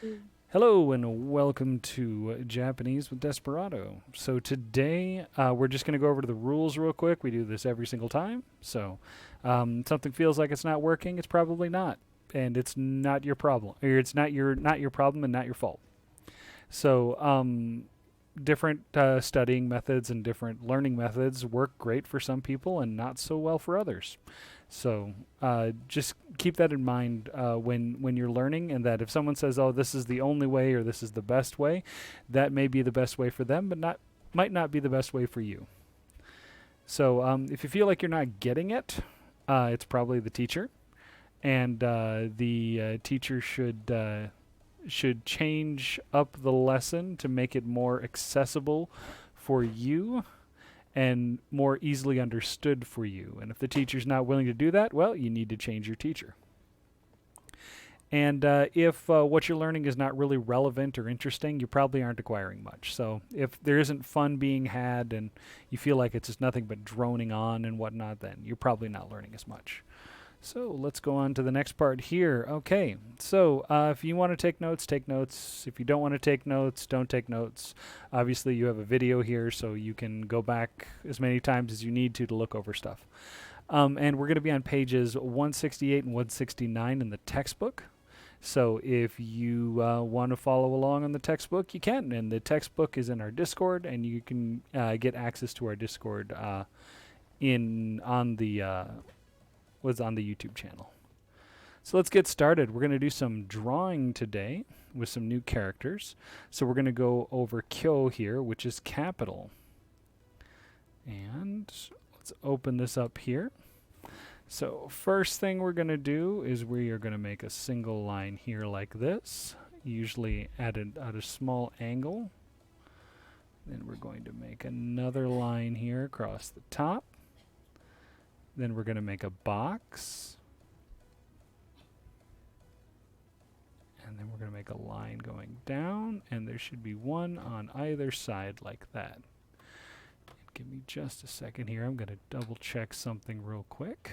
Mm. Hello and welcome to Japanese with Desperado. So today we're just going to go over to the rules real quick. We do this every single time. So something feels like it's not working, it's probably not, and it's not your problem, or it's not your problem and not your fault. So different studying methods and different learning methods work great for some people and not so well for others. So just keep that in mind when you're learning, and that if someone says, "Oh, this is the only way" or "This is the best way," that may be the best way for them, but not might not be the best way for you. So if you feel like you're not getting it, it's probably the teacher, and the teacher should change up the lesson to make it more accessible for you and more easily understood for you. And if the teacher's not willing to do that, well, you need to change your teacher. And if what you're learning is not really relevant or interesting, you probably aren't acquiring much. So if there isn't fun being had and you feel like it's just nothing but droning on and whatnot, then you're probably not learning as much. So let's go on to the next part here. Okay, so if you want to take notes, take notes. If you don't want to take notes, don't take notes. Obviously, you have a video here, so you can go back as many times as you need to look over stuff. And we're going to be on pages 168 and 169 in the textbook. So if you want to follow along on the textbook, you can. And the textbook is in our Discord, and you can get access to our Discord in on the was on the YouTube channel. So let's get started. We're going to do some drawing today with some new characters. So we're going to go over Kyo here, which is capital. And let's open this up here. So first thing we're going to do is we are going to make a single line here like this, usually at a small angle. Then we're going to make another line here across the top. Then we're going to make a box. And then we're going to make a line going down, and there should be one on either side like that. And give me just a second here. I'm going to double check something real quick.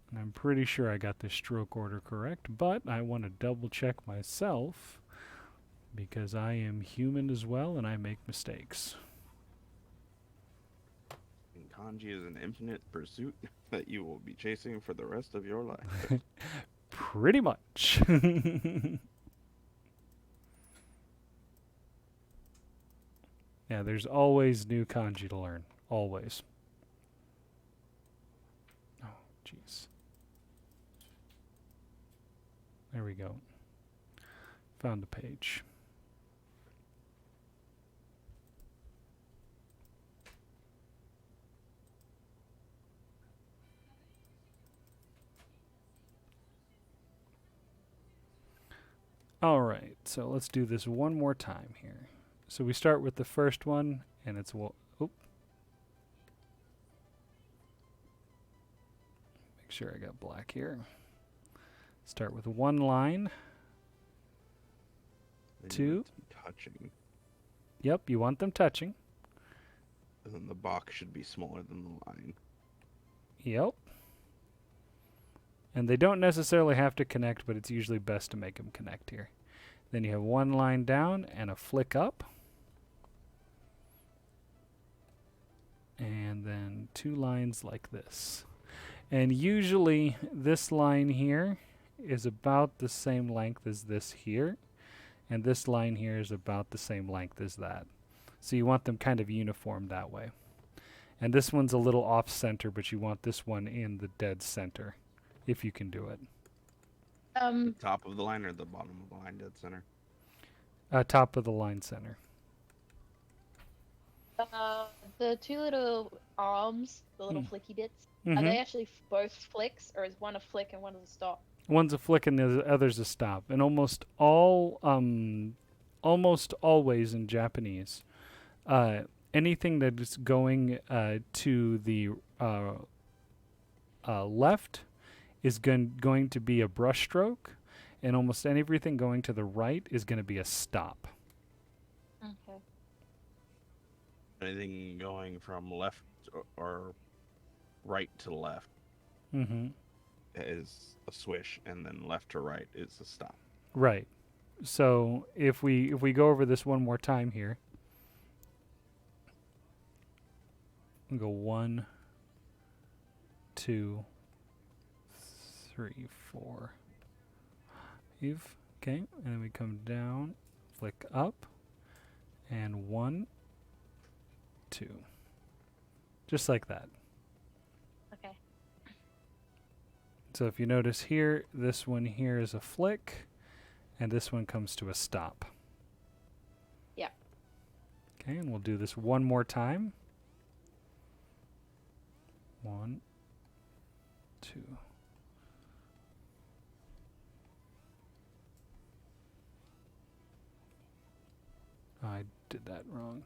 And I'm pretty sure I got the stroke order correct, but I want to double check myself because I am human as well and I make mistakes. And kanji is an infinite pursuit that you will be chasing for the rest of your life. Pretty much. Yeah, there's always new kanji to learn. Always. Oh, jeez. There we go. Found the page. All right, so let's do this one more time here. So we start with the first one, and it's make sure I got black here. Start with one line. Then you Two. want them touching, Yep, you want them touching. and then the box should be smaller than the line. Yep. And they don't necessarily have to connect, but it's usually best to make them connect here. Then you have one line down and a flick up. And then two lines like this. And usually this line here is about the same length as this here. And this line here is about the same length as that. So you want them kind of uniform that way. And this one's a little off center, but you want this one in the dead center, if you can do it. The Um, top of the line or the bottom of the line, dead center. Top of the line center. uh, the two little arms, the little Mm. flicky bits, are Mm-hmm. they actually both flicks, or is one a flick and one is a stop? One's a flick and the other's a stop. And almost always in Japanese, uh, anything that is going to the uh, left is going to be a brush stroke, and almost everything going to the right is going to be a stop. Okay. Anything going from left or right to left. Mm-hmm. is a swish, and then left to right is a stop. Right. So if we go over this one more time here, we go 1, 2, 3, 4. Eve. Okay, and then we come down, flick up, and 1, 2. Just like that. Okay. So if you notice here, this one here is a flick, and this one comes to a stop. Yeah. Okay, and we'll do this one more time. 1, 2. I did that wrong.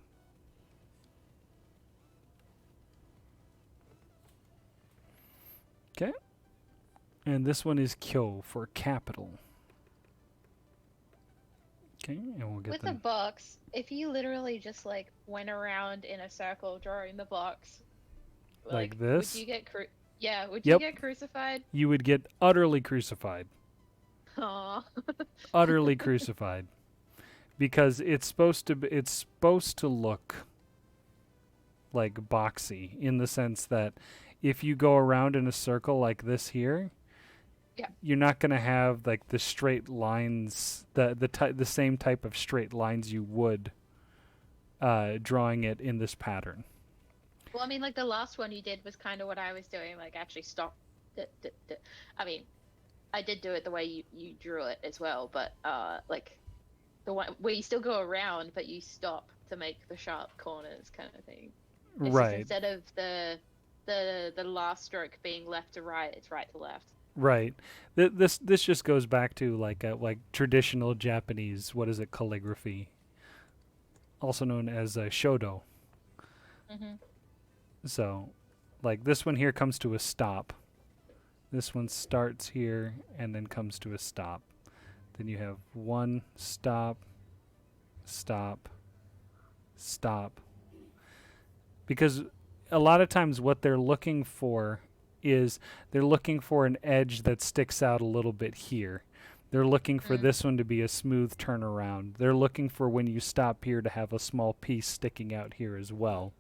Okay. And this one is kyo for capital. Okay, and we'll get With the them. box, if you literally just like went around in a circle drawing the box, Like this? would you get yeah, would Yep. you get crucified? You would get utterly crucified. Aw. Utterly crucified. Because it's supposed to look like boxy in the sense that if you go around in a circle like this here, Yeah. you're not going to have like the straight lines, the same type of straight lines you would drawing it in this pattern. Well, I mean, like the last one you did was kind of what I was doing, like actually stop. I mean, I did do it the way you drew it as well, but like the one where you still go around, but you stop to make the sharp corners kind of thing. It's just Right. instead of the last stroke being left to right, it's right to left. Right. This just goes back to like traditional Japanese, what is it, calligraphy, also known as shodo. Mm-hmm. So, like this one here comes to a stop. This one starts here and then comes to a stop. Then you have 1 stop, stop, stop. Because a lot of times what they're looking for is they're looking for an edge that sticks out a little bit here. They're looking for this one to be a smooth turnaround. They're looking for when you stop here to have a small piece sticking out here as well.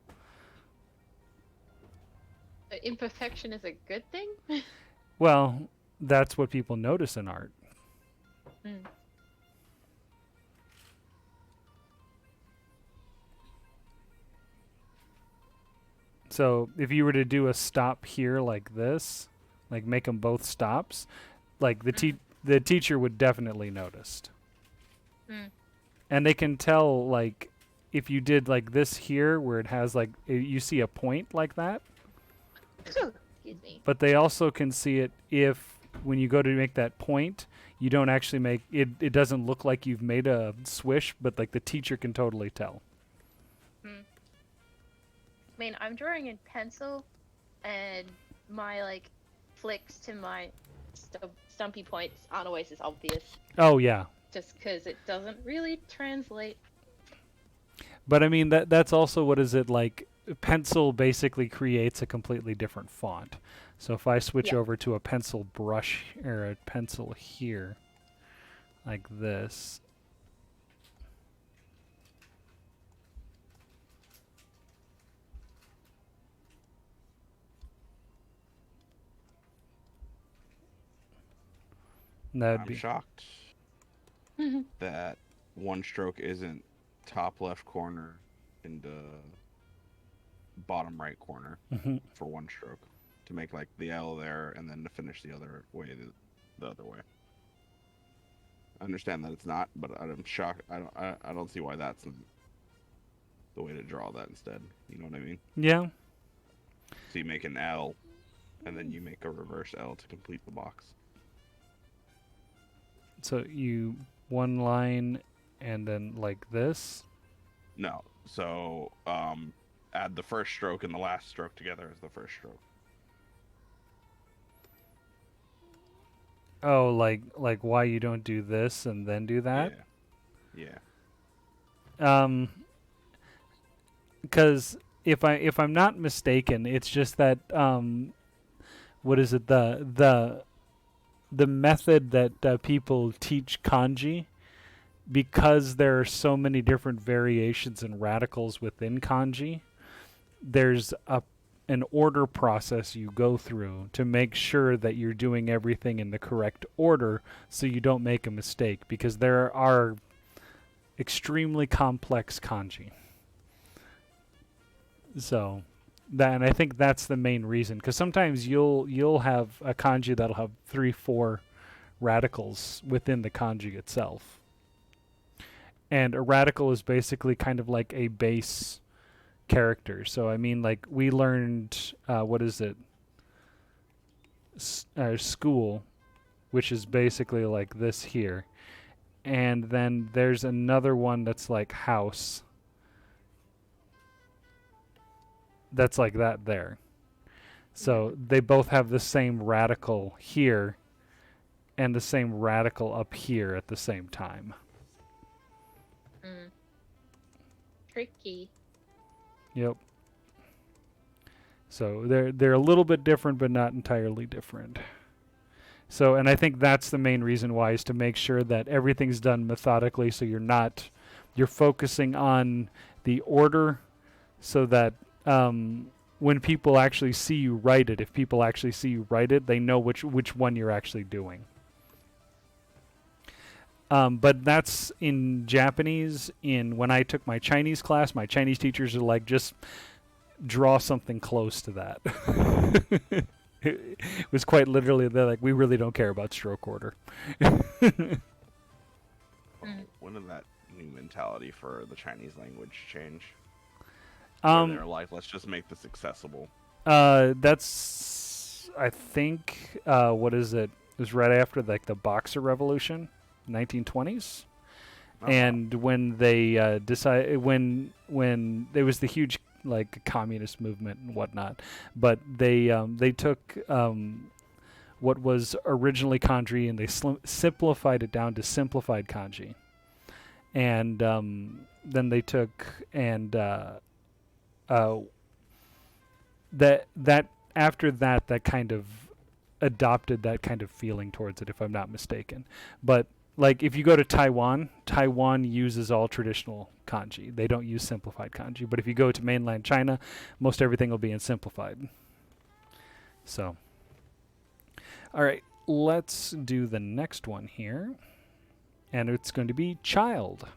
Imperfection is a good thing. Well, that's what people notice in art. Mm. So if you were to do a stop here like this, like make them both stops, like the teacher would definitely notice. Mm. And they can tell, like, if you did like this here where it has like you see a point like that, Excuse me. but they also can see it if when you go to make that point, you don't actually make it. It doesn't look like you've made a swish, but like the teacher can totally tell. I mean, I'm drawing in pencil, and my like flicks to my stumpy points aren't always as obvious, Oh yeah, just because it doesn't really translate. but I mean that's also what is it like? Pencil basically creates a completely different font. So if I switch Yeah. over to a pencil brush or a pencil here, like this. That'd I'm be shocked that one stroke isn't top left corner and bottom right corner Mhm. for one stroke to make like the L there and then to finish the other way the other way. I understand that it's not, but I'm shocked. I don't see why that's the way to draw that instead. You know what I mean? Yeah. So you make an L and then you make a reverse L to complete the box. So you one line and then like this. No. So add the first stroke and the last stroke together as the first stroke. Oh, like why you don't do this and then do that? Yeah. Because if I'm not mistaken, it's just that what is it, the the method that people teach kanji, because there are so many different variations and radicals within kanji, there's an order process you go through to make sure that you're doing everything in the correct order so you don't make a mistake, because there are extremely complex kanji. So and I think that's the main reason, because sometimes you'll have a kanji that'll have 3-4 radicals within the kanji itself. And a radical is basically kind of like a base character. So I mean, like, we learned school, which is basically like this here, and then there's another one that's like house, that's like that there. So they both have the same radical here and the same radical up here at the same time. Tricky. Yep. So they're a little bit different, but not entirely different. So, and I think that's the main reason why, is to make sure that everything's done methodically, so you're focusing on the order, so that when people actually see you write it, if people actually see you write it, they know which one you're actually doing. But that's in Japanese. When I took my Chinese class, my Chinese teachers are like, just draw something close to that. It was quite literally, they're like, we really don't care about stroke order. When did that new mentality for the Chinese language change? Where they're like, let's just make this accessible. That's, I think, what is it? It was right after like the Boxer Revolution, 1920s. And when they decided, when there was the huge like communist movement and whatnot, but they took what was originally kanji and they simplified it down to simplified kanji, and then they took and that after that kind of adopted that kind of feeling towards it, if I'm not mistaken. But like, if you go to Taiwan uses all traditional kanji. They don't use simplified kanji. But if you go to mainland China, most everything will be in simplified. So, all right, let's do the next one here. And it's going to be child.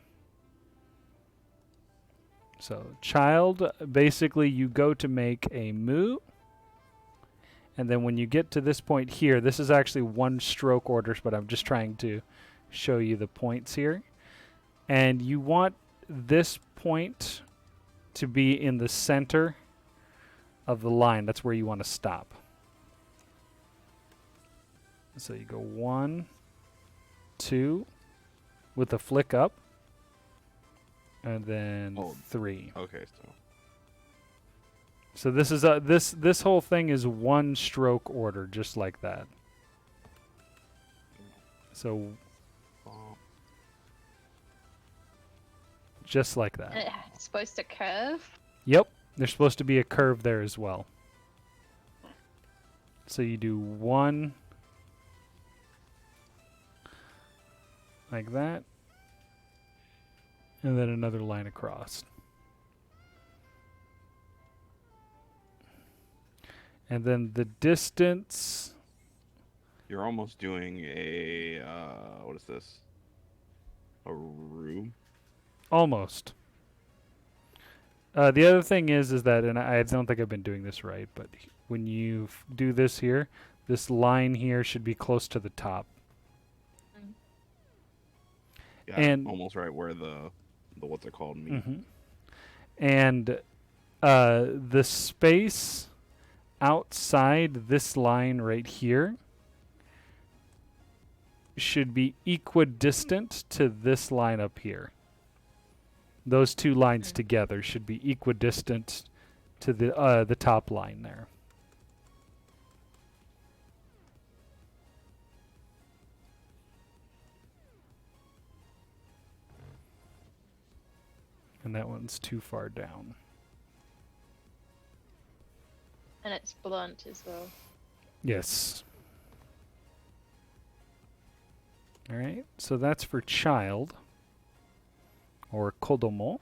So, child, basically you go to make a mu. And then when you get to this point here, this is actually one stroke orders, but I'm just trying to show you the points here. And you want this point to be in the center of the line. That's where you want to stop. So you go 1, 2, with a flick up, and then 3. Okay, so this is this whole thing is one stroke order, just like that. So just like that. It's supposed to curve? Yep, there's supposed to be a curve there as well. So you do 1 like that, and then another line across. And then the distance. You're almost doing a what is this? A room? Almost. The other thing is that, and I don't think I've been doing this right, but when you do this here, this line here should be close to the top. Yeah, and almost right where the what's it called meet. Mm-hmm. And the space outside this line right here should be equidistant to this line up here. Those two lines together should be equidistant to the top line there. And that one's too far down. And it's blunt as well. Yes. All right, so that's for child, or kodomo.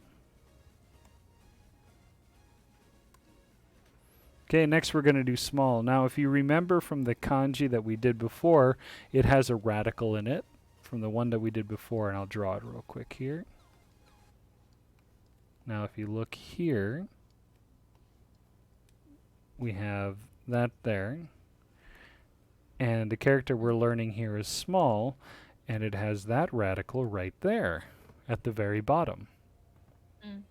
Okay, next we're going to do small. Now, if you remember from the kanji that we did before, it has a radical in it from the one that we did before, and I'll draw it real quick here. Now, if you look here, we have that there. And the character we're learning here is small, and it has that radical right there at the very bottom. Mm.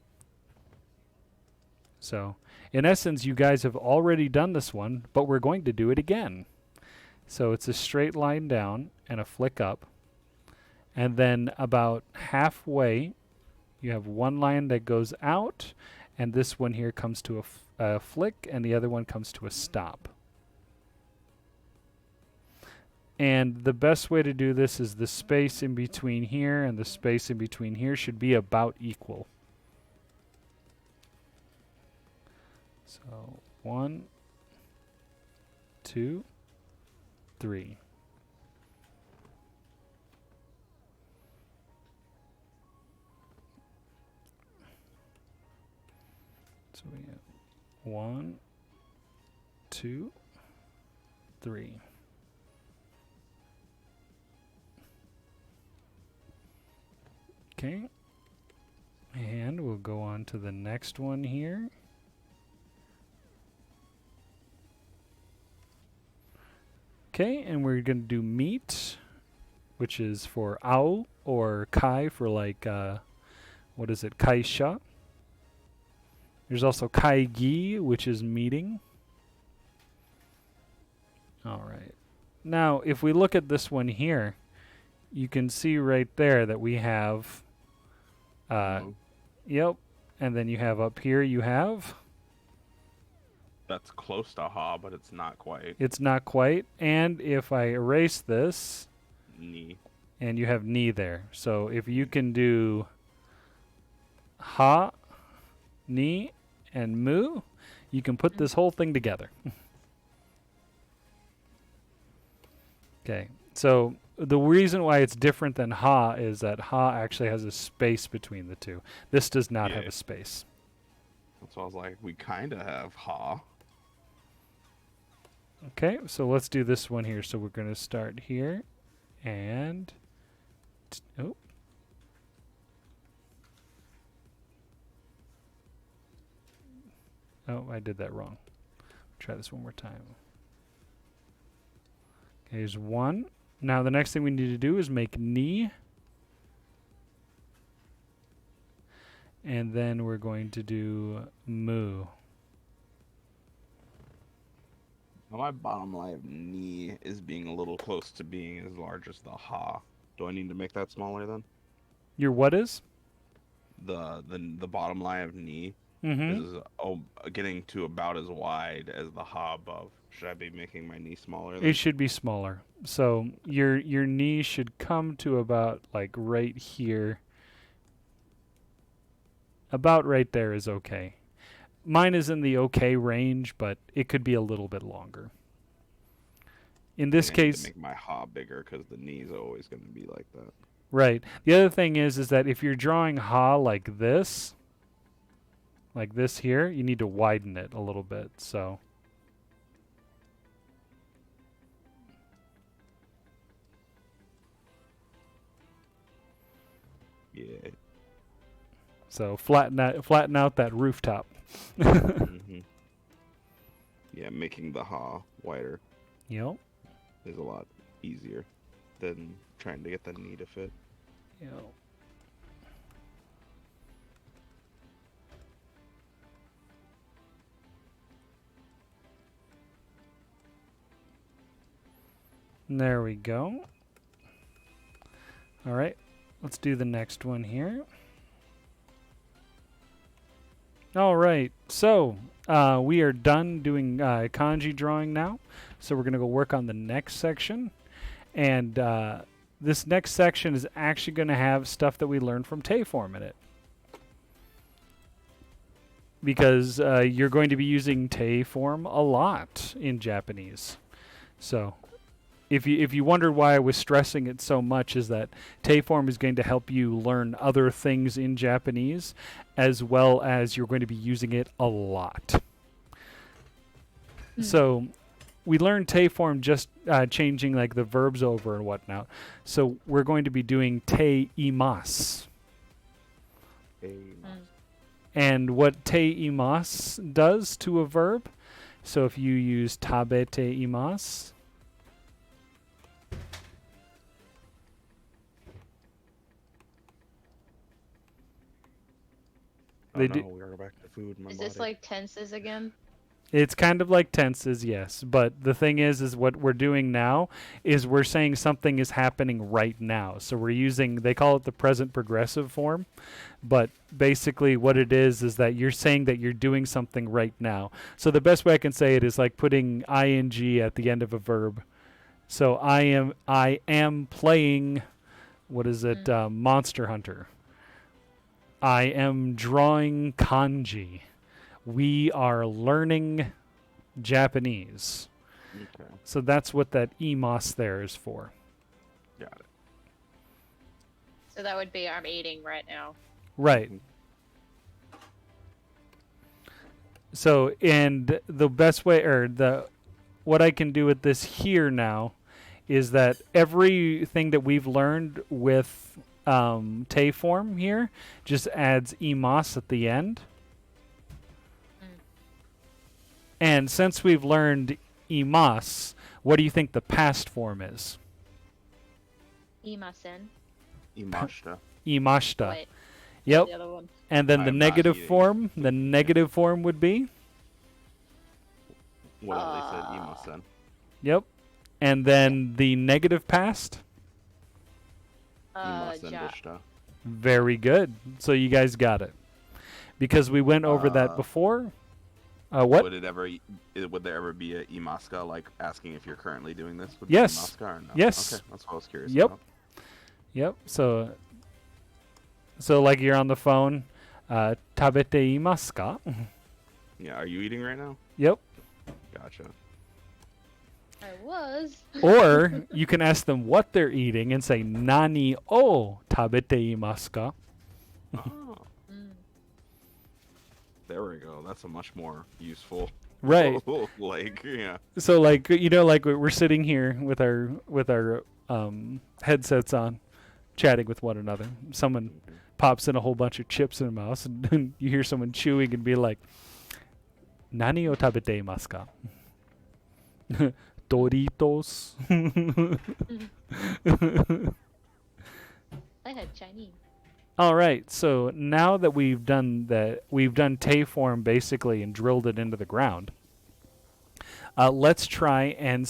So, in essence, you guys have already done this one, but we're going to do it again. So it's a straight line down and a flick up. And then about halfway, you have one line that goes out, and this one here comes to a flick, and the other one comes to a stop. And the best way to do this is the space in between here and the space in between here should be about equal. So 1, 2, 3. So we have 1, 2, 3. Okay. And we'll go on to the next one here. Okay, and we're going to do meet, which is for ao, or kai for like, what is it, kaisha. There's also kaigi, which is meeting. All right. Now, if we look at this one here, you can see right there that we have, yep, and then you have up here, you have... That's close to ha, but it's not quite. It's not quite. And if I erase this, Ni. and you have ni there. So if you can do ha, ni, and mu, you can put this whole thing together. Okay, so the reason why it's different than ha is that ha actually has a space between the two. This does not have a space. So I was like, we kind of have ha. Okay, so let's do this one here. So we're going to start here, and oh. Oh, I did that wrong. Try this one more time. Okay, here's 1. Now the next thing we need to do is make ni. And then we're going to do mu. Now my bottom line of ni is being a little close to being as large as the ha. Do I need to make that smaller then? Your what is? The bottom line of ni is getting to about as wide as the ha above. Should I be making my knee smaller then? It should be smaller. So your knee should come to about like right here. About right there is okay. Mine is in the okay range, but it could be a little bit longer. In this case, I need to make my ha bigger because the knee is always going to be like that. Right. The other thing is that if you're drawing ha like this here, you need to widen it a little bit. So yeah. So flatten out that rooftop. Yeah, making the ha wider. Yep. Is a lot easier than trying to get the knee to fit. Yep. There we go. All right, let's do the next one here. All right, so we are done doing kanji drawing now. So we're going to go work on the next section. And this next section is actually going to have stuff that we learned from Teiform in it. Because you're going to be using Teiform a lot in Japanese. So if you wondered why I was stressing it so much, is that Teiform is going to help you learn other things in Japanese, as well as you're going to be using it a lot. So we learned Teiform just changing like the verbs over and whatnot. So we're going to be doing teimas. And what teimas does to a verb. So if you use tabete imas, We gotta go back to food. Is this like tenses again? it's kind of like tenses, yes. But the thing is what we're doing now is we're saying something is happening right now. So we're using, they call it the present progressive form. But basically what it is that you're saying that you're doing something right now. So the best way I can say it is like putting ing at the end of a verb. So I am playing, what is it, Monster Hunter. I am drawing kanji. We are learning Japanese. Okay. So that's what that imas there is for. Got it. So that would be I'm eating right now. Right. So, and the best way, or what I can do with this here now is that everything that we've learned with Teiform here just adds imas at the end. And since we've learned imas, what do you think the past form is? Imasen. Imashita. Imashita. Wait, Yep. the other one. And then I the am not negative eating. form, the negative form would be? What at least said Imasen. Yep. And then the negative past? Imasen Ja. deshita. Very good. So you guys got it. Because we went over that before. What? Would there ever be a imaska, like asking if you're currently doing this? Would Yes. Imaska or no? Yes. Okay, that's what I was curious Yep. about. Yep. So like you're on the phone, tabete imasu ka? Yeah, are you eating right now? Yep. Gotcha. I was. Or you can ask them what they're eating and say nani o tabete imasu ka? Oh, there we go. That's a much more useful. Right. Like, yeah. So like like we're sitting here with our headsets on, chatting with one another. Someone pops in a whole bunch of chips in their mouth, and you hear someone chewing and be like, "Nani o tabete imasu ka?" Doritos. I had Chinese. All right. So now that we've done Teiform basically and drilled it into the ground, let's try and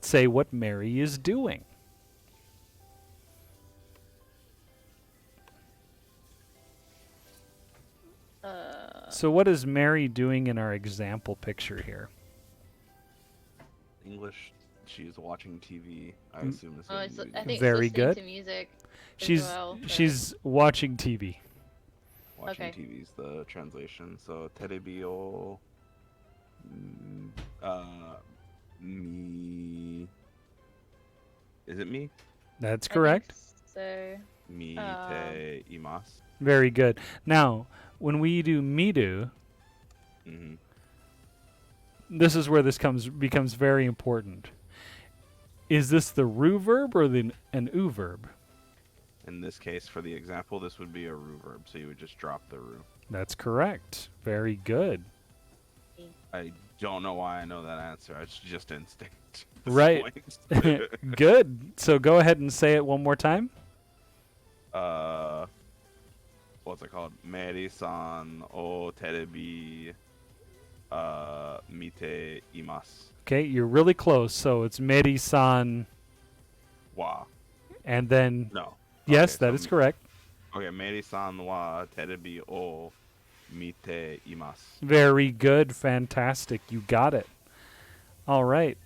say what Mary is doing. So what is Mary doing in our example picture here? English. She's watching TV. I assume this Oh, is I think Very it's listening good. to music. as She's well, but- she's watching TV. watching Okay. TV's the translation. So terebi o mi. Is it me? That's I think correct. So Mi te imas. Very good. Now, when we do midu, Mm-hmm. this is where this becomes very important. Is this the ru verb or an u verb? In this case, for the example, this would be a ru verb, so you would just drop the ru. That's correct. Very good. I don't know why I know that answer. It's just instinct. at this Right. point. Good. So go ahead and say it one more time. What's it called? Meri-san o terebi mite imasu. Okay, you're really close. So it's Meri-san, Wa. and then No. yes, Okay, that is correct. Okay, Meri-san wa terebi o mite imasu. Very good. Fantastic. You got it. All right.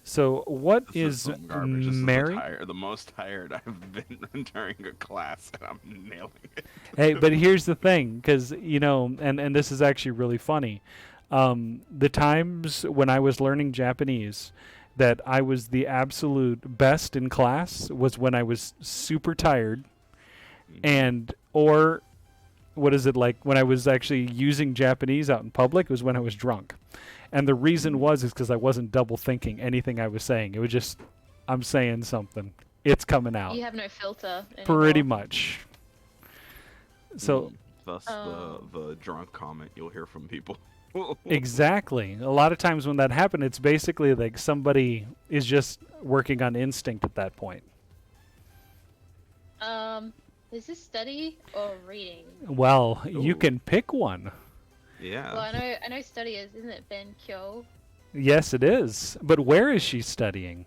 So what This is some garbage. This Mary? is the most tired I've been during a class, and I'm nailing it. Hey, but here's the thing, because and this is actually really funny. The times when I was learning Japanese that I was the absolute best in class was when I was super tired and or what is it like when I was actually using Japanese out in public was when I was drunk. And the reason was is because I wasn't double thinking anything I was saying. It was just I'm saying something. It's coming out. You have no filter Pretty anymore. much. So Thus the drunk comment you'll hear from people. exactly. A lot of times when that happened, it's basically like somebody is just working on instinct at that point. Is this study or reading? Well, you Ooh. can pick one. Yeah. Well, I know study isn't it Benkyo Yes, it is. But where is she studying?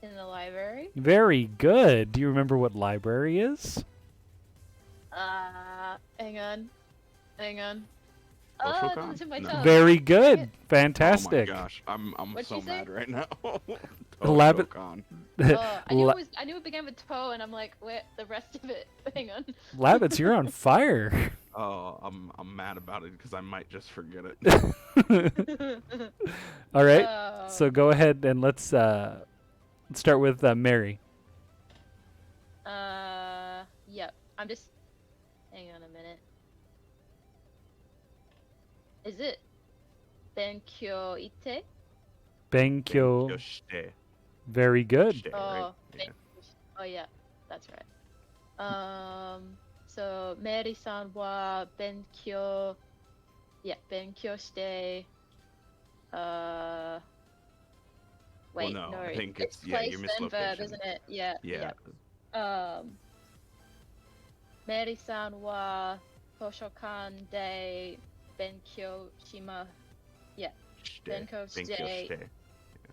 in the library? Very good. Do you remember what library is? Hang on. Oshokan? Oh, it doesn't hit my No. tongue. Very good. Dang it. Fantastic. Oh my gosh, I'm What'd so she say? mad right now. Lab- Toshokan. I knew it began with toe, and I'm like, where the rest of it? Hang on. Labbits, you're on fire. Oh, I'm mad about it because I might just forget it. All right. So go ahead and let's start with Mary. Yep. I'm just. Hang on a minute. Is it Benkyo ite? Benkyo. Yoshite. Very good. Shite, Oh, right? Yeah. Oh yeah, that's right. So Mary-san wa benkyo, benkyo shite. Wait, no, no, I think it's it's- yeah, place you and missed verb, location. isn't it? Yeah. Yeah. Mary-san wa toshokan de benkyo shima. Shite. Benkyo Benkyo shite. shite.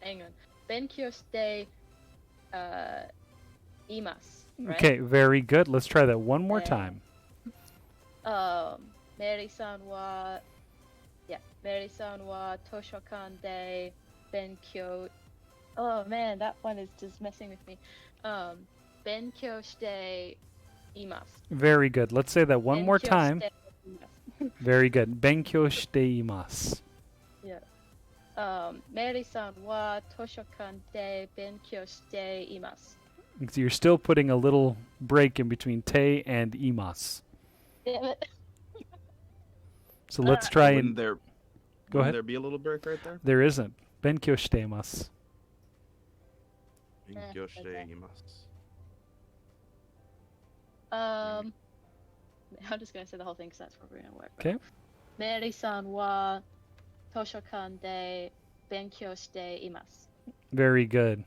Hang on. Benkyo shite. Imasu. Right? Okay, very good. Let's try that one more Yeah. time. Mary-san wa toshokan de benkyo. Oh man, that one is just messing with me. Benkyo shite imasu. Very good. Let's say that one more Benkyo time. shite imasu. Very good. Benkyo shite imasu. Mary-san wa toshokan de benkyo shite imasu. So you're still putting a little break in between te and imas. Damn it. So let's try and Go go ahead. there be a little break right there? There isn't. Benkyo shite imasu. Benkyo shite okay. imasu. I'm just gonna say the whole thing because that's probably gonna work. Okay. Mary-san wa toshokan de benkyo shite imasu. Very good.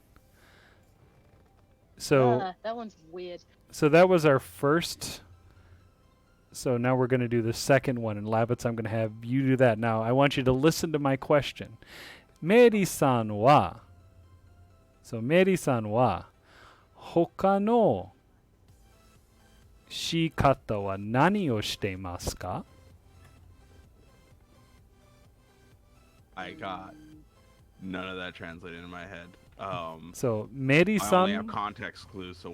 So That one's weird. so that was our first. So now we're going to do the second one, and Labbits, I'm going to have you do that. Now I want you to listen to my question. Meri-san wa. So Meri-san wa hoka no shikata wa nani o shite imasu ka? I got none of that translated in my head. So I only have Meri-san. context clues, so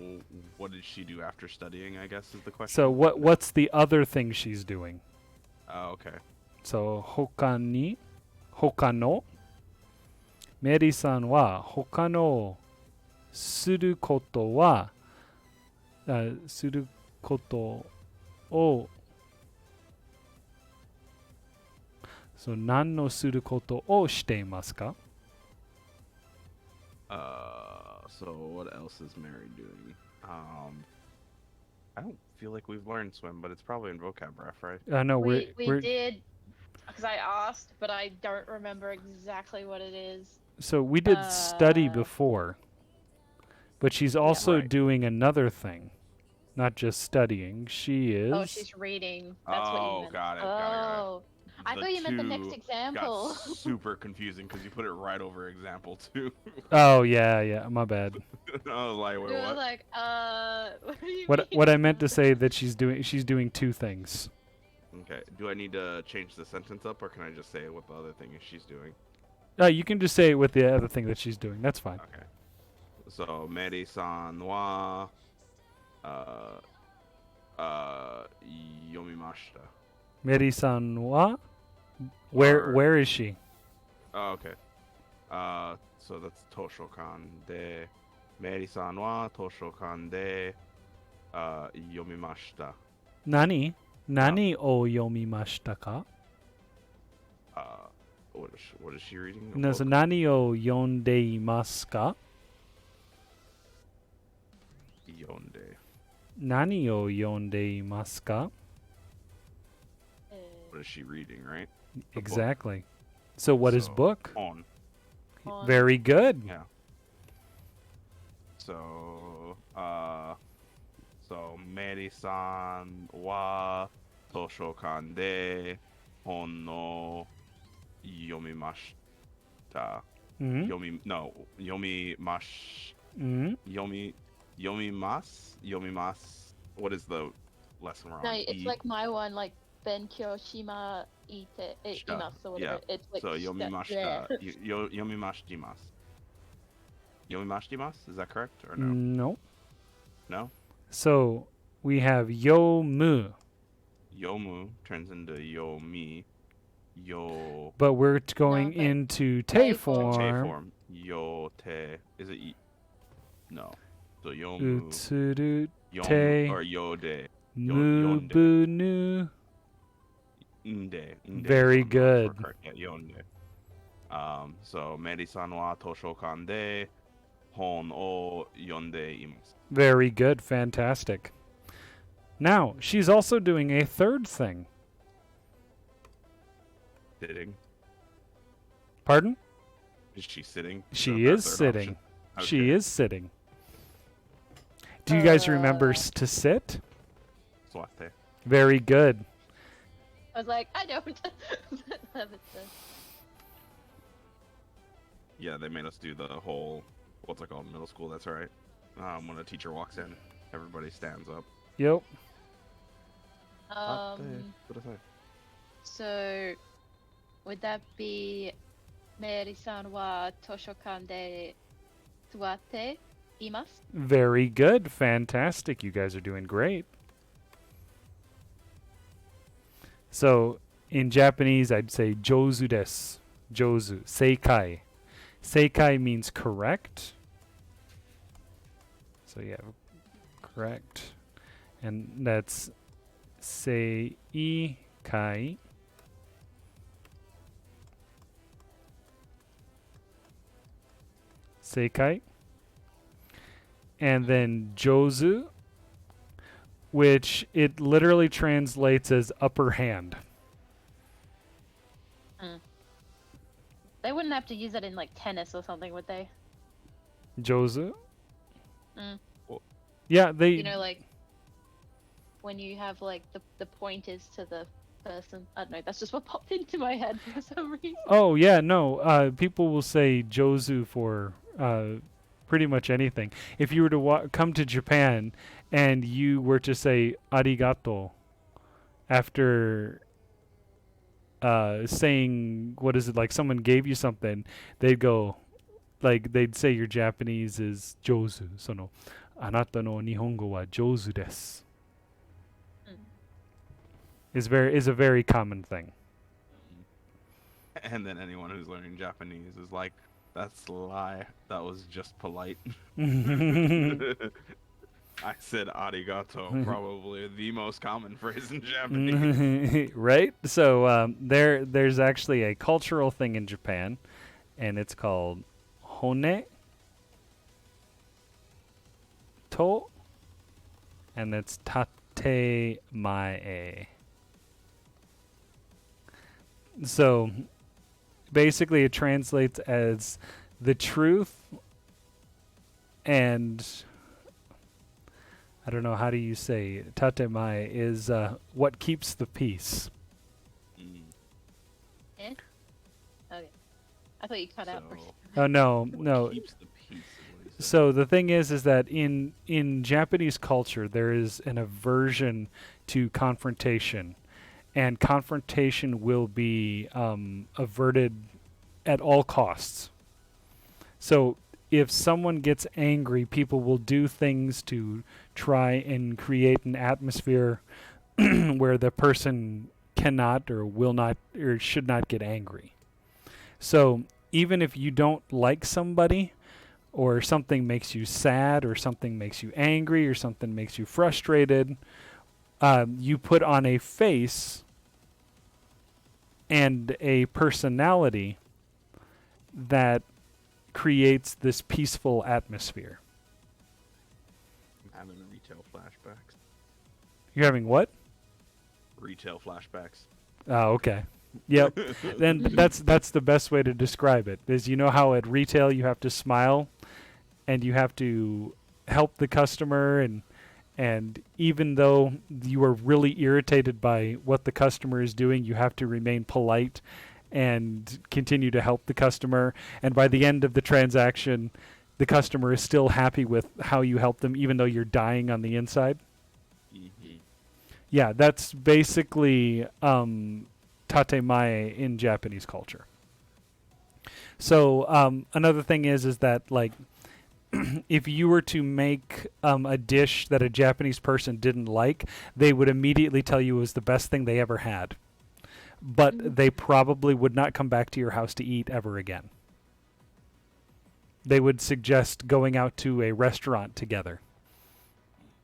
what did she do after studying, I guess, is the question. So what's the other thing she's doing? Oh, okay. So hoka no Meri-san wa hoka no suru koto wa suru koto o so nan no suru koto o shite imasu ka? So what else is Mary doing? I don't feel like we've learned swim, but it's probably in vocab ref, right? No, We we're did, because I asked, but I don't remember exactly what it is. so we did study Uh, before, but she's also Right. doing another thing, not just studying. She is. Oh, she's reading. That's what you Oh, meant. got it, Oh, got it. I thought you meant the next two example. Got super confusing because you put it right over example two. Oh yeah, my bad. I was like, It wait, was what? like, what do you What mean? I meant to say that she's doing two things. Okay, do I need to change the sentence up, or can I just say what the other thing is she's doing? You can just say it with the other thing that she's doing. That's fine. Okay. So, Meri-san wa yomimashita. Meri-san wa Or- Where is she? Oh, okay. So that's Toshokan de Mary-san wa Toshokan de yomimashita. Nani o yomimashita ka? What is she reading? A No, so book? nani o yondeimasu ka? Yonde. Nani o yondeimasu ka? What is she reading, right? book. Exactly. So what is So, book? On. On. Very good. Yeah. So, Mary-san wa Toshokan de hon no yomimashita. Hmm. Yomimash. Hmm. Yomimas. What is the lesson we're on? No, it's E? like my one, like Benkyo Shima Ite Sha, Imasu or whatever. yeah. It's like So yeah. yomimashita. Yomimashitimasu. Yomimashitimasu? Is that correct or no? No. No. So we have yomu, Yomu turns into yomi. Yo. but we're going but into te te form. Che form. form. Yo te. Is it? No. So yomu. Utsuru Yom te. or yode. mu yonde. bu nu. Nde. Very is good. correct. Yeah, yonde. So Mary-san wa Toshokan de hon o yonde imasu. Very good. Fantastic. Now, she's also doing a third thing. Sitting. Pardon? Is she sitting? She that is third sitting. option? She Okay. is sitting. Do you guys remember Uh, to sit? Swate. Very good. I was like, I don't. But, Yeah, they made us do the whole, what's it called, middle school, that's right. When a teacher walks in, everybody stands up. Yep. What is that? so would that be Mary-san wa Toshokan de Suwate Imasu? Very good. Fantastic. You guys are doing great. So, in Japanese, I'd say jozu desu. Jozu. Seikai. Seikai means correct. So, yeah, correct. And that's seikai. Seikai. And then jozu, which it literally translates as upper hand. They wouldn't have to use it in like tennis or something, would they? Jozu? Mm. Yeah, they. You know, like when you have like the pointers to the person. I don't know. That's just what popped into my head for some reason. Oh yeah, no. People will say Jozu for pretty much anything. If you were to come to Japan and you were to say arigato after saying, what is it, like someone gave you something, they'd go, like they'd say your Japanese is Jozu. Sono, anata no nihongo wa jozu desu. Is a very common thing. And then anyone who's learning Japanese is like, that's a lie. That was just polite. I said arigato, probably the most common phrase in Japanese. Right? So there's actually a cultural thing in Japan, and it's called hone to, and it's tate mae. So basically it translates as the truth, and I don't know, how do you say tatemae is what keeps the peace. Okay. I thought you cut out for. Oh no. Keeps the peace. Is what he said. So the thing is that in Japanese culture there is an aversion to confrontation, and confrontation will be averted at all costs. So if someone gets angry, people will do things to try and create an atmosphere where the person cannot or will not or should not get angry. So even if you don't like somebody, or something makes you sad, or something makes you angry, or something makes you frustrated, you put on a face and a personality that creates this peaceful atmosphere. I'm having retail flashbacks. You're having what? Retail flashbacks. Oh, okay. Yep. Then that's the best way to describe it. Is you know how at retail you have to smile and you have to help the customer, and even though you are really irritated by what the customer is doing, you have to remain polite and continue to help the customer, and by the end of the transaction the customer is still happy with how you helped them even though you're dying on the inside. Mm-hmm. Yeah, that's basically tatemae in Japanese culture. So another thing is that, like, if you were to make a dish that a Japanese person didn't like, they would immediately tell you it was the best thing they ever had. But they probably would not come back to your house to eat ever again. They would suggest going out to a restaurant together.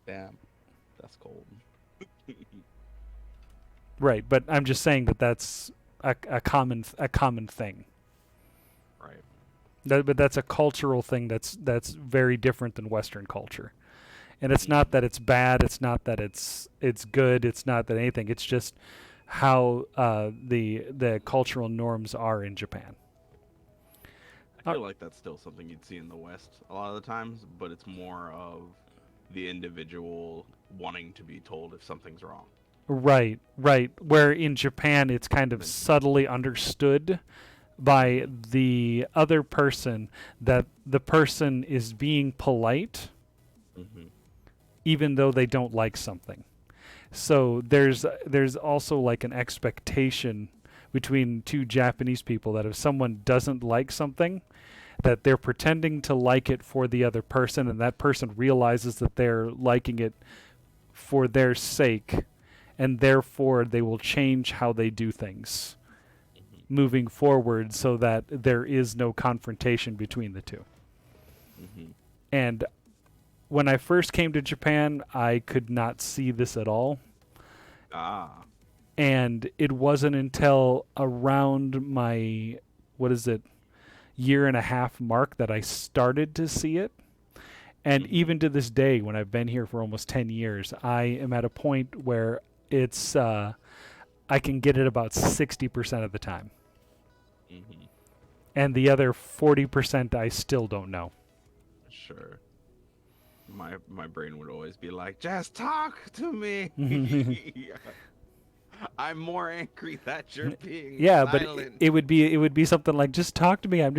Damn, that's cold. Right, but I'm just saying that that's a common thing. Right. But that's a cultural thing that's very different than Western culture. And it's not that it's bad, it's not that it's good, it's not that anything. It's just how the cultural norms are in Japan. I feel like that's still something you'd see in the West a lot of the times, but it's more of the individual wanting to be told if something's wrong. Right. Where in Japan it's kind of subtly understood by the other person that the person is being polite, even though they don't like something. So there's also like an expectation between two Japanese people that if someone doesn't like something, that they're pretending to like it for the other person, and that person realizes that they're liking it for their sake, and therefore they will change how they do things moving forward so that there is no confrontation between the two. And when I first came to Japan, I could not see this at all. And it wasn't until around my, year and a half mark that I started to see it. And even to this day, when I've been here for almost 10 years, I am at a point where it's, I can get it about 60% of the time. And the other 40% I still don't know. Sure. My brain would always be like, just talk to me. I'm more angry that you're being silent. But it would be something like, just talk to me. I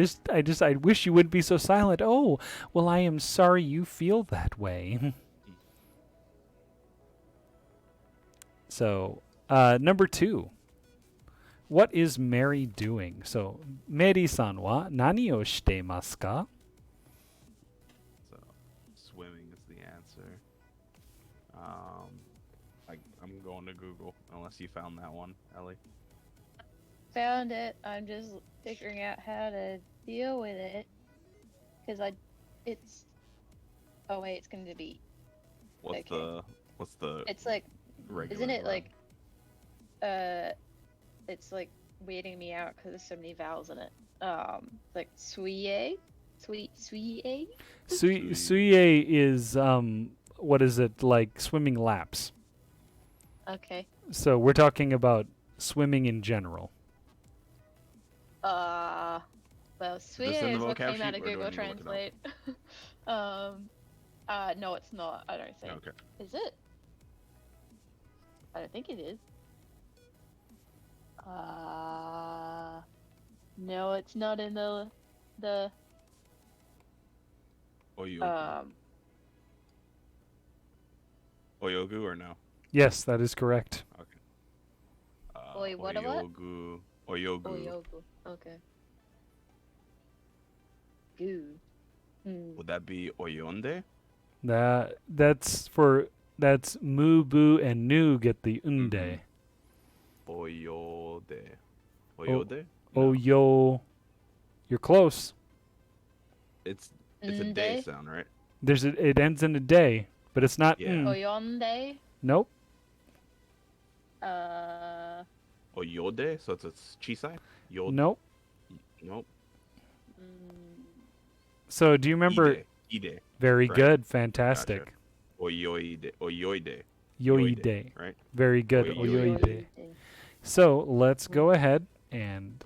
wish you wouldn't be so silent. Oh, well, I am sorry you feel that way. So, number 2. What is Mary doing? So, Mary-san wa nani o shite masu ka? So, swimming is the answer. I'm going to Google, unless you found that one, Ellie. Found it. I'm just figuring out how to deal with it. Because it's... Oh wait, it's going to be... What's the... It's like... regular Isn't it verb? like... It's like weirding me out because there's so many vowels in it. Like suie? Suie? Suie is, what is it, like swimming laps. Okay. So we're talking about swimming in general. Well, suie in the is what vocab came out sheet, of or do I Google need to look it Translate. No, it's not. I don't think. Okay. Is it? I don't think it is. No, it's not in the Oyogu. Oyogu or no? Yes, that is correct. Okay. Oi, what a what? Oyogu. Oyogu. Okay. Goo. Would that be oyonde? That's mu, bu, and nu get the unde. Oyode. Oyode? Oh, yo. You're close. It's a day Nde. sound, right? It ends in a day, but it's not. Yeah. Oyonde. Nope. Oyode, so it's a chisai? Yode. Nope. Nope. Mm, So do you remember? Ide. Very Right. good. Fantastic. Gotcha. Oyoide. Oyoide. Yoide. Right? Very good. Oyoide. Oyoide. So let's go ahead and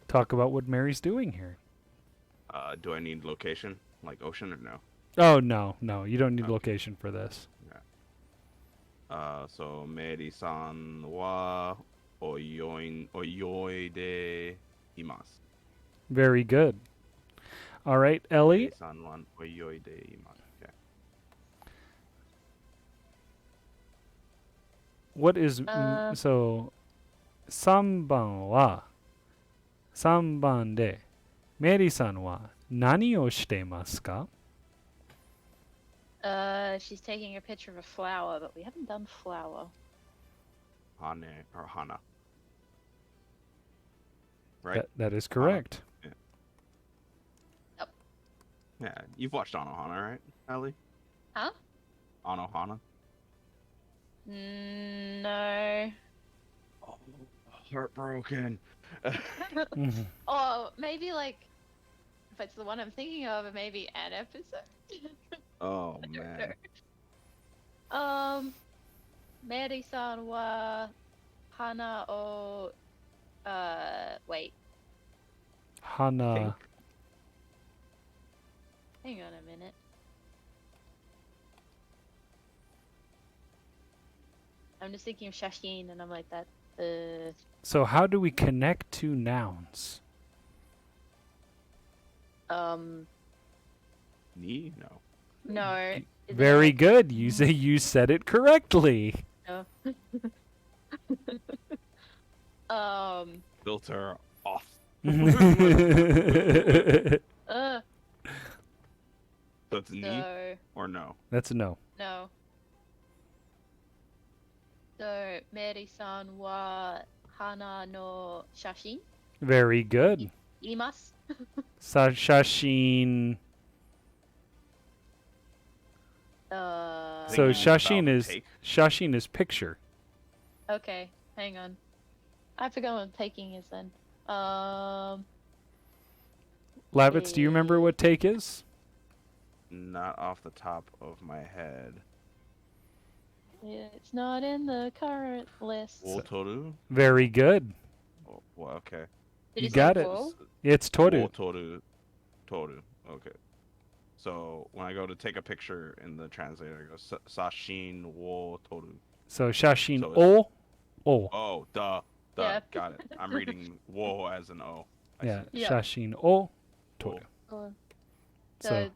talk about what Mary's doing here. Do I need location? Like ocean or no? Oh, no. You don't need Okay. location for this. So Meri-san wa oyoide imasu. Very good. All right, Ellie. Meri-san wa oyoide imasu. Okay. What is so? 3番は3番でメリーさんは何をしていますか? she's taking a picture of a flower, but we haven't done flower. Hane or hana. Right? That is correct. Yeah, you've watched Anohana, right, Ellie? Huh? Anohana? No. Oh, heartbroken. Mhm. Oh, maybe like if it's the one I'm thinking of, it may be an episode. Oh, I don't man. know. Mary-san wa hana o wait, Hana. hang on a minute. I'm just thinking of shashin and I'm like that. So how do we connect two nouns? Ni? No. No. Is it Very like- good. You said it correctly. No. Filter off. So it's ni So or no? That's a no. no. So Mary-san wa hana no shashin Very good. imasu. Shashin. So Thinking shashin about is take. shashin is picture. Okay, hang on. I forgot what taking is then. Lavitz, do you remember what take is? Not off the top of my head. It's not in the current list. Wotoru? Very good. Oh, well, okay. Did you say got it. full? It's toru. Wotoru. Toru. Okay. So when I go to take a picture in the translator, I go sashin wo toru. So shashin So o. O. Oh, duh. Yeah. Got it. I'm reading wo as an O. I Yeah. see. Yeah. Shashin o. Toru. Oh. So So,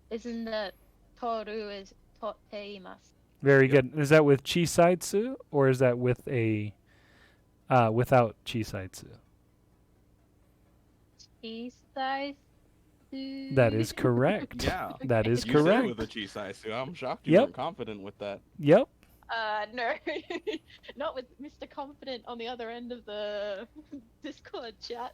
isn't that toru is toteimasu? very Yep. good. Is that with chisaitsu or is that with a without chisaitsu? Isai. That is correct. Yeah. That is You said it correct. with a chisai, I'm shocked you Yep. were confident with that. Yep. No, not with Mr. Confident on the other end of the Discord chat.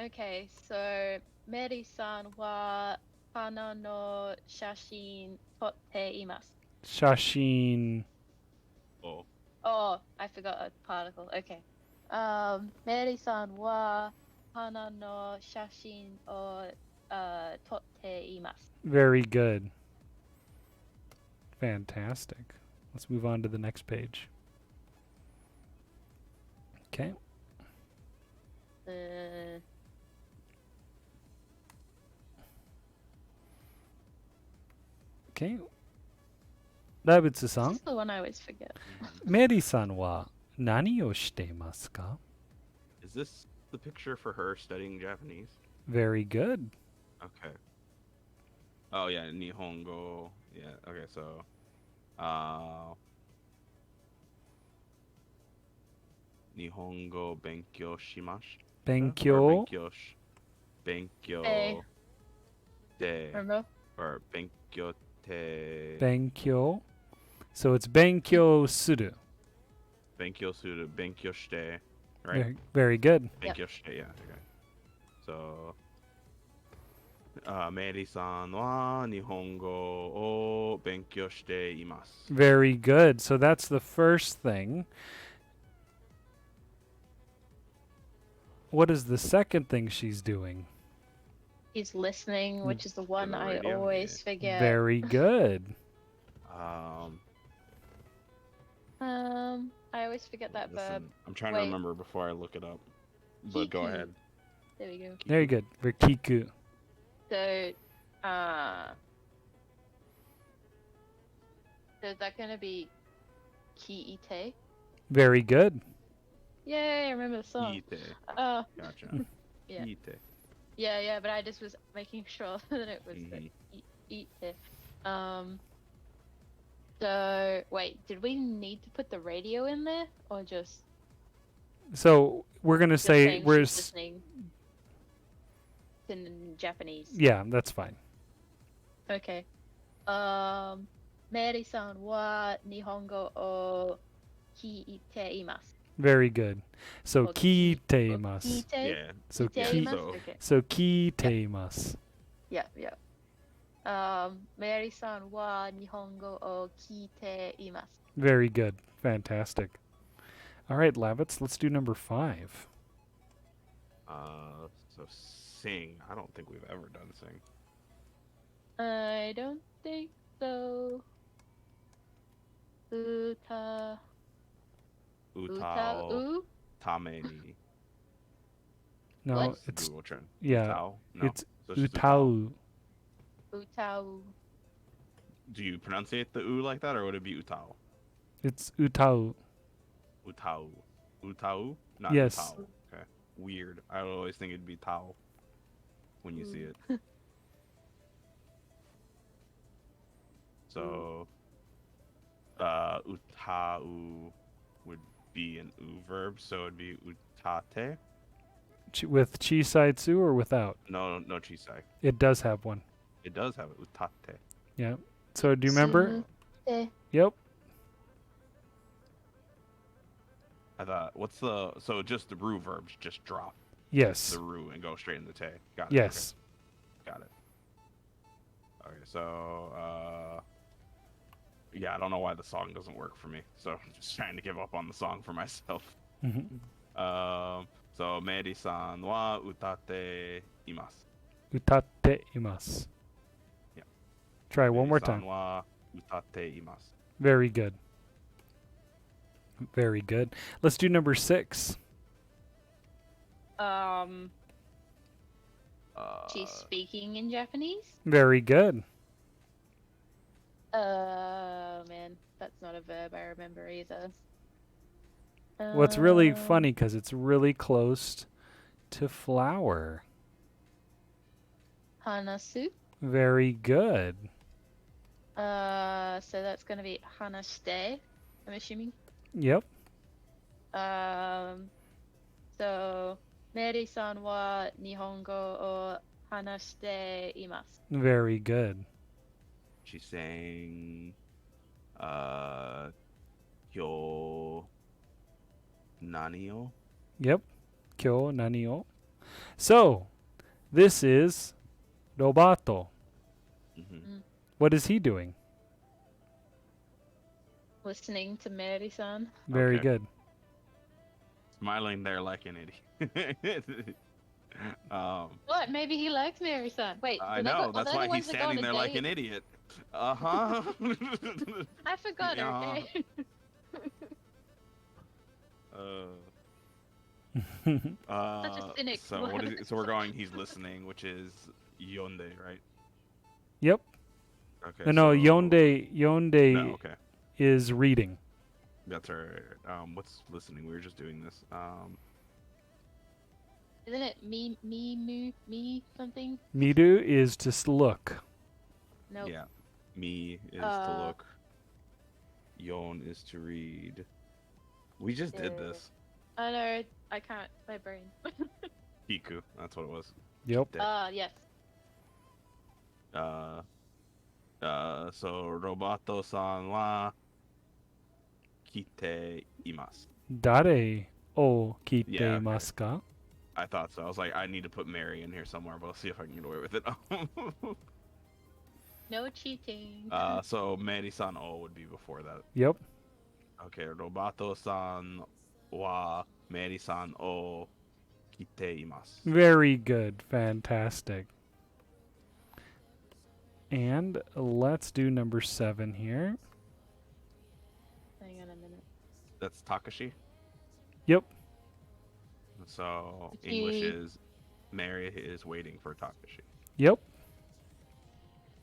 Okay, so Meri-san wa hana no shashin totte imasu. Shashin. Oh. Oh, I forgot a particle. Okay. Meri-san wa hana no shashin o totte imasu. Very good. Fantastic. Let's move on to the next page. Okay. Okay. This Davidsu-san, is the one I always forget. Meri-san wa nani o shitemasu ka? Is this the picture for her studying Japanese? Very good. Okay. Oh yeah, Nihongo. Yeah. Okay, so, Nihongo benkyou shimasu. Benkyou. Benkyou Hey. de Remember? or benkyou te. Benkyou. So it's benkyou suru. Benkyou suru. Benkyou shite. Right? Very, very good. Yep. Benkyou shite, yeah. Okay. So, Mary-san wa Nihongo o benkyou shite imasu. Very good. So that's the first thing. What is the second thing she's doing? He's listening, which is the one the I radio, always forget. Very good. I always forget that verb. Listen, I'm trying to Wait. remember before I look it up. But go Kiku. ahead. There we go. Very good. Rikiku. So, so is that gonna be Kiite? Very good. Yay, I remember the song. Ite. Oh, Gotcha. Yeah. Ite. yeah, but I just was making sure that it was the Mhm. Iite. So, wait, did we need to put the radio in there? Or just, So we're gonna just say saying we're she's listening in Japanese? yeah, that's fine. Okay. Mary-san wa Nihongo o kiite imasu. Very good. So Or kiiteimasu. Kiite? Yeah. So Kiite ki imasu? so- Okay. so kiiteimasu. Yeah. Mary-san wa Nihongo o kiite imasu. Very good. Fantastic. All right, Lavitz, let's do number 5. So sing. I don't think we've ever done sing. I don't think so. Uta. Utao U? tame No, What? it's Google Trend. yeah, Utao? No. it's So just utau. Utau. Do you pronunciate the u like that, or would it be utao? It's utau. Utau. Utau? Not Yes. utau. Okay. Weird. I always think it'd be tau when you see it. So, utau would be an u verb, so it'd be utate. With chisaitsu or without? No chisai. It does have one. It does have it, utate. Yeah. So do you remember? Sute. Yep. I thought, so just the ru verbs just drop Yes. the ru and go straight into te. Got it. Yes. Okay. Got it. Okay, so, yeah, I don't know why the song doesn't work for me, so I'm just trying to give up on the song for myself. Mhm. So, Mary-san wa utate imasu. Utatte imasu. Yeah. Try one more Mary-san time. wa utate imasu. Very good. Very good. Let's do number 6. She's speaking in Japanese? Very good. Man, that's not a verb I remember either. What's really funny because it's really close to flower. Hanasu? Very good. So that's gonna be hanashite, I'm assuming. Yep. So Mary-san wa Nihongo o hanashite imasu. Very good. She's saying, Kyo nani o? Yep. Kyo nani o? So, this is Robato. Mm-hmm. What is he doing? Listening to Mary-san. Very Okay. good. Smiling there like an idiot. What? Maybe he likes Mary-san. Wait, I so they're know, are that's they why the he's ones that go on standing a there like date? an idiot. Uh-huh. I forgot, Yeah. okay. Such a cynic. So what is it? So we're going. He's listening, which is yonde, right? Yep. Okay. No, so- Yonde No, okay. is reading. That's right. What's listening? We were just doing this. Isn't it me something? Miru is to look. Nope. Yeah. Me is to Uh, look. Yon is to read. We just did this. I know, I can't, my brain. Hiku. That's what it was. Yep. Dead. Yes. So Roboto-san wa kite imasu. Dare o kite Yeah, okay. masu ka? I thought so. I was like, I need to put Mary in here somewhere, but I'll see if I can get away with it. No cheating. So Mary-san o would be before that. Yep. Okay, Roboto-san wa Mary-san o kite imasu. Very good. Fantastic. And let's do number 7 here. Hang on a minute. That's Takashi. Yep. So If English you- is Mary is waiting for Takashi. Yep.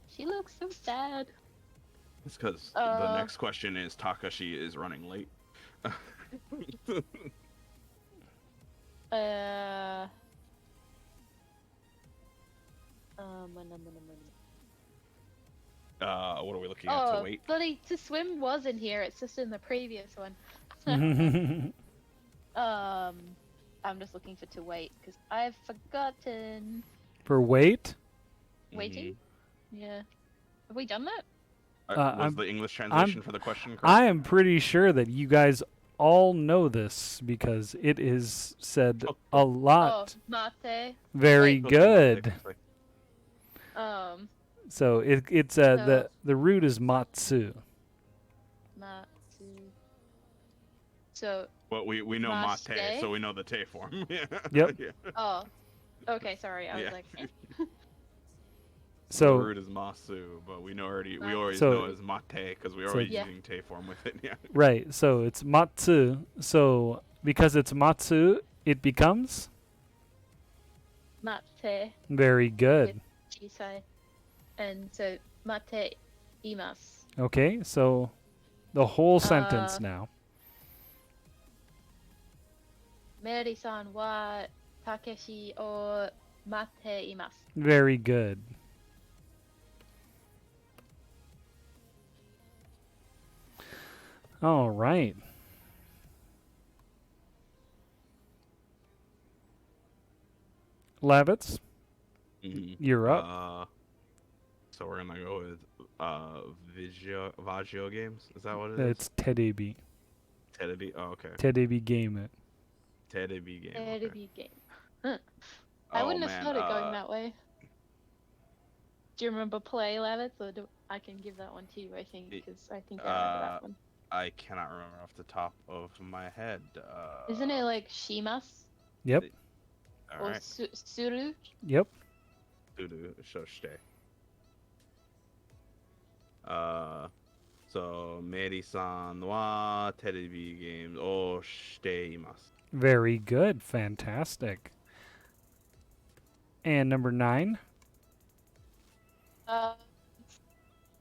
She looks so sad. It's because the next question is Takashi is running late. What are we looking at to wait? bloody to swim was in here. It's just in the previous one. I'm just looking for to wait because I've forgotten For wait? waiting. Yeah, have we done that? Was the English translation for the question correct? I am pretty sure that you guys all know this because it is said a lot. Oh, mate. Very Like- good. Um, So it's the root is matsu. matsu. So, Well, we know mate, Mate? so we know the te form. Yeah. Yep. Yeah. oh, okay. Sorry, I Yeah. was like, eh. The So root is masu, but we always So- know it as mate because we're always Yeah. using te form with it. Yeah. right, so it's matsu. So because it's matsu, it becomes mate very good. chisai, and so mate imasu. Okay, so the whole sentence now. Mary-san wa Takeshi o mate imasu. Very good. All right. Lavitz, Mhm. you're up. So we're gonna go with Vagio games. Is that what it is? It's Tedebi. Tedebi. Oh, okay. Tedebi game it. Tedebi game. It'd Okay. be game. Huh. I Oh, wouldn't man, have thought it going that way. Do you remember Play Lavitz? Or I can give that one to you, I think, because I think I remember that one. I cannot remember off the top of my head. Isn't it like Shimas Yep. All or right. Suru? Yep. Suru shoshite. So Mary-san wa terebi games o shite imasu. Very good. Fantastic. And number 9.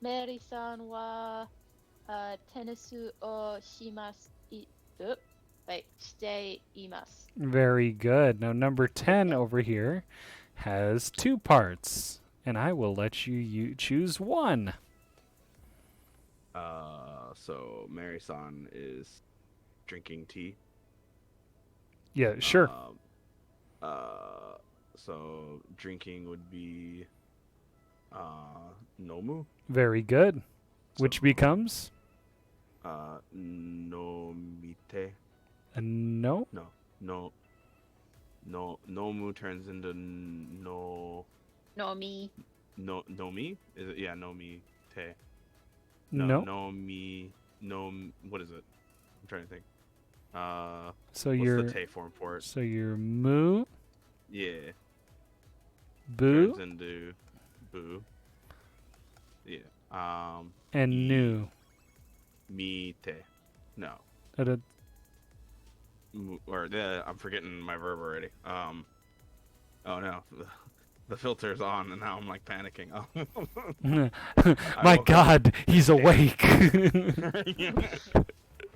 Mary-san wa tennisu o shimasu. Wait, shite imasu. Very good. Now number 10 over here has 2 parts, and I will let you choose one. So Mary-san is drinking tea. Yeah, sure. So drinking would be nomu. Very good. Which So- becomes nomite. a no. Nomu turns into no Nomi. nomi. Is it? Yeah, nomi te. No. Nomi. What is it? I'm trying to think. So What's you're the te form for it? so you're moo, Yeah. boo, Turns into boo. Yeah. and e- new. Mi te. No. Uh, Or I'm forgetting my verb already. Oh no. The filter's on and now I'm like panicking. My woke up. God, he's awake.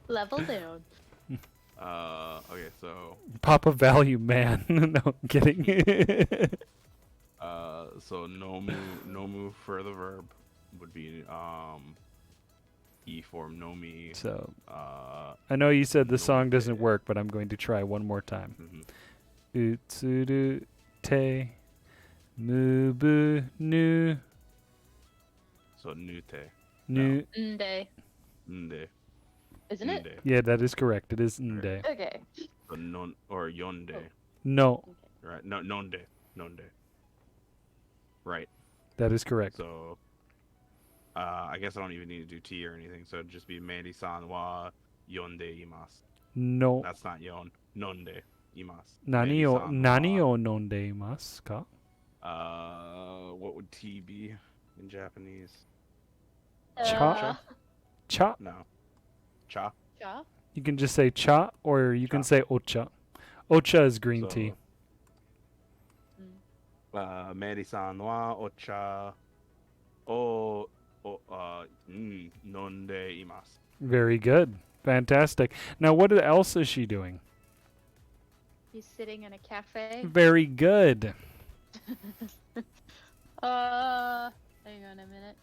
Level down. Okay, so Papa value man. No, I'm kidding. so nomu for the verb would be e form nomi. So I know you said the song doesn't nomite. work, but I'm going to try one more time. Mhm. Utsuru te mubu nu. So nute. Nu- Nde. Nde. Isn't it? Nde. Yeah, that is correct. It is nde. Okay. So non or yonde. No, Okay. Right. No, nonde. Nonde. Right. that is correct. So, I guess I don't even need to do T or anything. So it'd just be Mary-san wa yonde imasu. No. That's not yon. Nonde imasu. Nani o Mary-san nani wa- o nonde imasu ka? What would T be in Japanese? Cha? Cha. No. Cha. Cha? You can just say cha, or you can Cha. say ocha. Ocha is green So, tea. Mary-san wa ocha o nonde imasu. Very good. Fantastic. Now, what else is she doing? He's sitting in a cafe. Very good. Hang on a minute.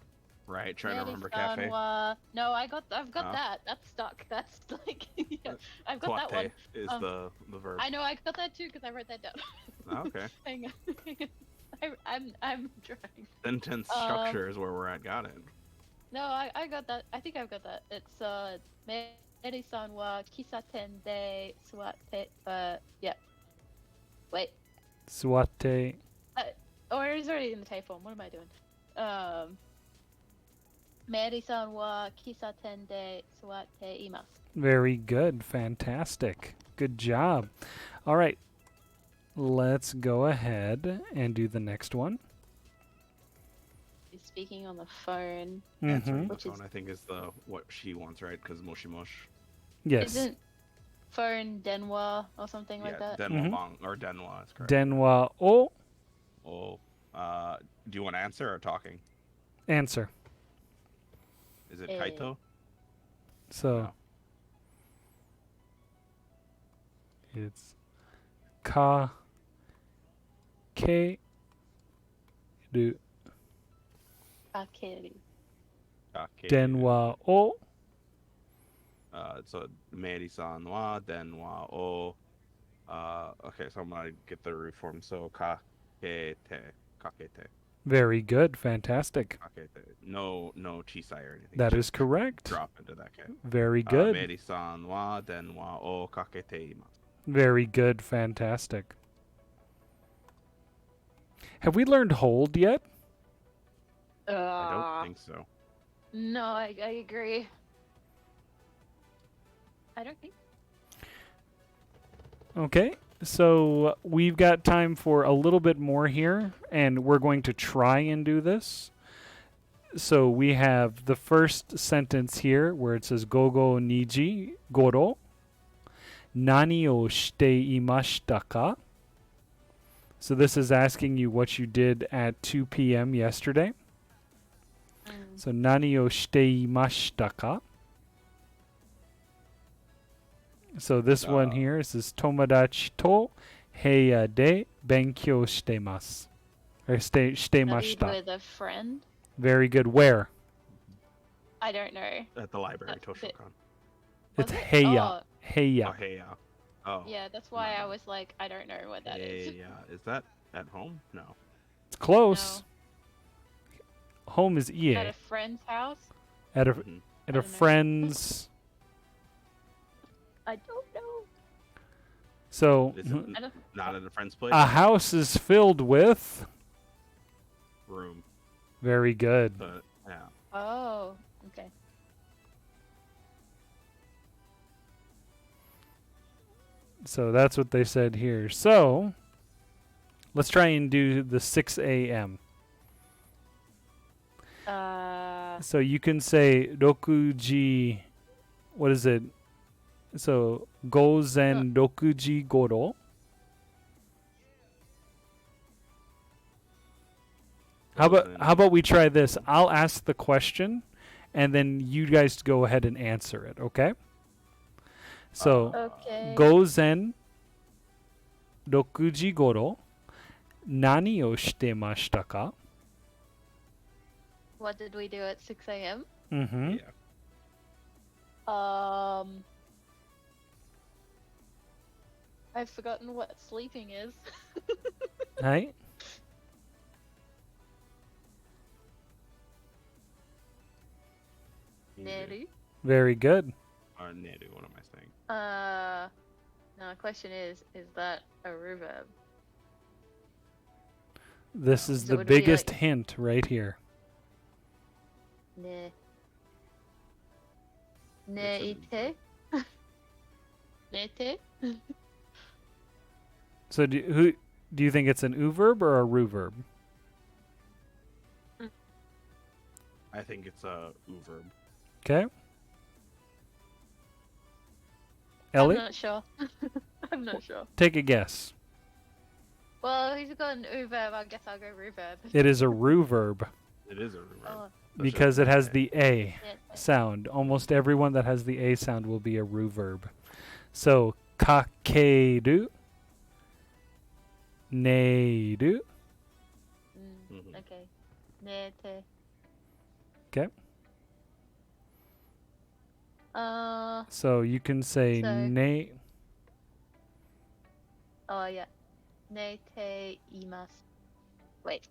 Right. Trying to remember Mary-san cafe. wa- No, I've got Oh. that. That's stuck. That's like, yeah, I've got that one. Tuate is the verb. I know I got that too because I wrote that down. Oh, okay. Hang on. I'm trying. Sentence structure is where we're at. Got it. No, I got that. I think I've got that. It's Mary-san wa kisaten de suwatte. Yeah. Wait. Suate. Or it's already in the type form. What am I doing? Mary-san wa kisaten de suwatte imasu. Very good. Fantastic. Good job. All right. Let's go ahead and do the next one. He's speaking on the phone. Answering Mhm. the Which is- phone, I think, is the what she wants, right? Because moshi mosh. Yes. Isn't phone denwa or something like Yeah, that? denwa Mhm. bang or denwa is correct. Denwa o. Oh, do you want to answer or talking? Answer. Is it Eh. kaito? So No. it's ka ke ru Kakeru. Kake. denwa o. So Mary-san wa denwa o. Okay, so I'm gonna get the reform. So kakete. Very good. Fantastic. No chisai or anything. That Just is correct. Drop into that K. Very good. Mary-san wa denwa o kakete imasu. Very good. Fantastic. Have we learned hold yet? I don't think so. No, I agree. I don't think. Okay. So we've got time for a little bit more here, and we're going to try and do this. So we have the first sentence here where it says gogo niji goro. Nani o shite imashita ka? So this is asking you what you did at 2 p.m. yesterday. So nani o shite imashita ka? So this one here is tomodachi to heiya de benkyou shitemasu. Or shite Studied mashita. with a friend. Very good. Where? I don't know. At the library, That's a bit- Toshokan. It's Was it? heiya. Heiya. Oh, hey, Oh. Yeah, that's why I No. was like, I don't know what that is. Hey, is that at home? No. It's close. Home is At ie. a friend's house? At a Mhm. at I a don't know. friend's. I don't know. So Is it I don't. not at a friend's place? a house is filled with. Room. Very good. But yeah. Oh, okay. So that's what they said here. So let's try and do the 6 a.m. So you can say rokuji. What is it? So gozen rokuji goro. How about we try this? I'll ask the question, and then you guys go ahead and answer it. Okay? So Okay. gozen rokuji goro nani o shite mashita ka? What did we do at 6 a.m.? Mm-hmm. Yeah. I've forgotten what sleeping is. Right? Neru. Very good. Neru, what am I saying? Now the question is that a reverb? This is So the would it be biggest like- hint right here. Ne. It's Neite. Nete. So do you think it's an ooverb or a reverb? I think it's a verb. Okay. I'm Ellie, not sure. I'm not sure. take a guess. Well, he's got an reverb. I guess I'll go reverb. It is a reverb It is a reverb. Oh, because it has the A yeah. sound. Almost everyone that has the A sound will be a reverb. So kakeru, neiru. Mhm. Okay. Nete. Okay. So So you can say ne. oh yeah. Nete imasu. Wait,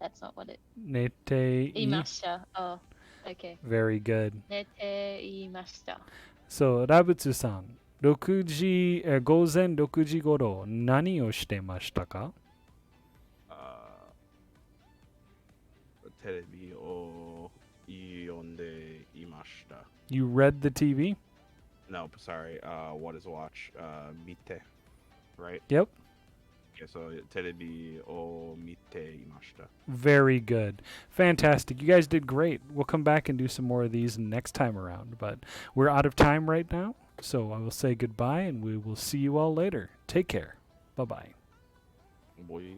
that's not what it. Nete. Imashita. Oh, okay. Very good. Nete imashita. So, ラブツさん、6時、午前6時頃、何をしてましたか？テレビを読んでいました。You read the TV? No, sorry. What is watch? 見て. Right? Yep. Okay, so テレビを見ていました. Very good. Fantastic. You guys did great. We'll come back and do some more of these next time around, but we're out of time right now, so I will say goodbye and we will see you all later. Take care. Bye-bye. Boy.